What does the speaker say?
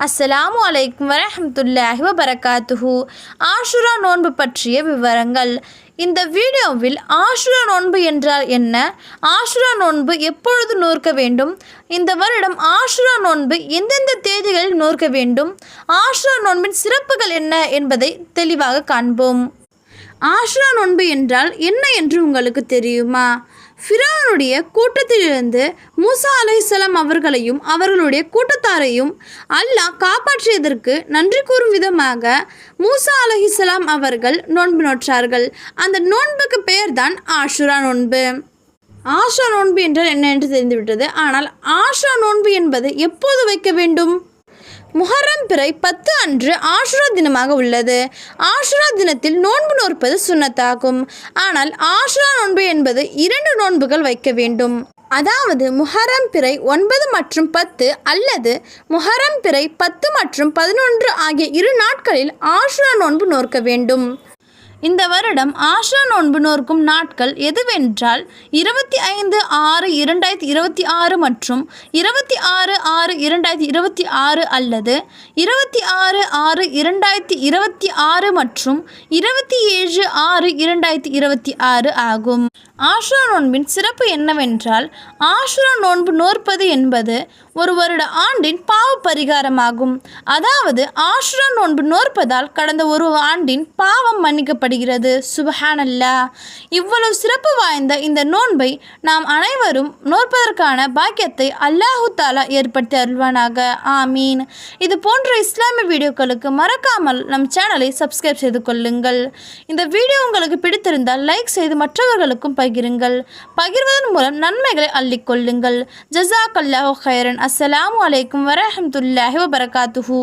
அஸ்ஸலாமு அலைக்கும் வரஹ்மத்துல்லாஹி வபரகாத்துஹு. ஆஷுரா நோன்பு பற்றிய விவரங்கள். இந்த வீடியோவில் ஆஷுரா நோன்பு என்றால் என்ன, ஆஷுரா நோன்பு எப்பொழுது நோற்க வேண்டும், இந்த வருடம் ஆஷுரா நோன்பு எந்தெந்த தேதிகளில் நோற்க வேண்டும், ஆஷுரா நோன்பின் சிறப்புகள் என்ன என்பதை தெளிவாக காண்போம். ஆஷுரா நோன்பு என்றால் என்ன என்று உங்களுக்கு தெரியுமா? ஃபிரௌனுடைய கூட்டத்திலிருந்து மூசா அலைஹிஸ்ஸலாம் அவர்களையும் அவர்களுடைய கூட்டத்தாரையும் அல்லாஹ் காப்பாற்றியதற்கு நன்றி கூறும் விதமாக மூசா அலைஹிஸ்ஸலாம் அவர்கள் நோன்பு நோற்றார்கள். அந்த நோன்புக்கு பெயர்தான் ஆஷுரா நோன்பு. ஆஷுரா நோன்பு என்றால் என்ன என்று தெரிந்துவிட்டது. ஆனால் ஆஷுரா நோன்பு என்பது எப்போது வைக்க வேண்டும்? முஹர்ரம் பிறை 10 அன்று ஆஷுரா தினமாக உள்ளது. ஆஷுரா தினத்தில் நோன்பு நோற்பது சுன்னத்தாகும். ஆனால் ஆஷுரா நோன்பு என்பது 2 நோன்புகள் வைக்க வேண்டும். அதாவது முஹர்ரம் பிறை 9 மற்றும் 10 அல்லது முஹர்ரம் பிறை 10 மற்றும் 11 ஆகிய 2 நாட்களில் ஆஷுரா நோன்பு நோற்க வேண்டும். இந்த வருடம் ஆஷுரா நோன்பு நோற்கும் நாட்கள் எதுவென்றால் 25/6/2026 மற்றும் 26/6/2026 அல்லது 26/6/2026 மற்றும் 27/6/2026 ஆகும். ஆஷுரா நோன்பின் சிறப்பு என்னவென்றால், ஆஷுரா நோன்பு நோற்பது என்பது ஒரு வருட ஆண்டின் பாவ பரிகாரமாகும். அதாவது ஆஷுரா நோன்பு நோற்பதால் கடந்த ஒரு ஆண்டின் பாவம் மன்னிக்கப்படுகிறது. சுப்ஹானல்லாஹ். இவ்வளவு சிறப்பு வாய்ந்த இந்த நோன்பை நாம் அனைவரும் நோற்பதற்கான பாக்கியத்தை அல்லாஹு தாலா ஏற்படுத்தி அருள்வானாக. ஆமீன். இது போன்ற இஸ்லாமிய வீடியோக்களுக்கு மறக்காமல் நம் சேனலை சப்ஸ்கிரைப் செய்து கொள்ளுங்கள். இந்த வீடியோ உங்களுக்கு பிடித்திருந்தால் லைக் செய்து மற்றவர்களுக்கும் பகிருங்கள். பகிர்வதன் மூலம் நன்மைகளை அள்ளிக்கொள்ளுங்கள். ஜஸாக்கல்லாஹு ஹைரன். அஸ்ஸலாமு அலைக்கும் வரஹ்மத்துல்லாஹி வபரகாத்துஹு.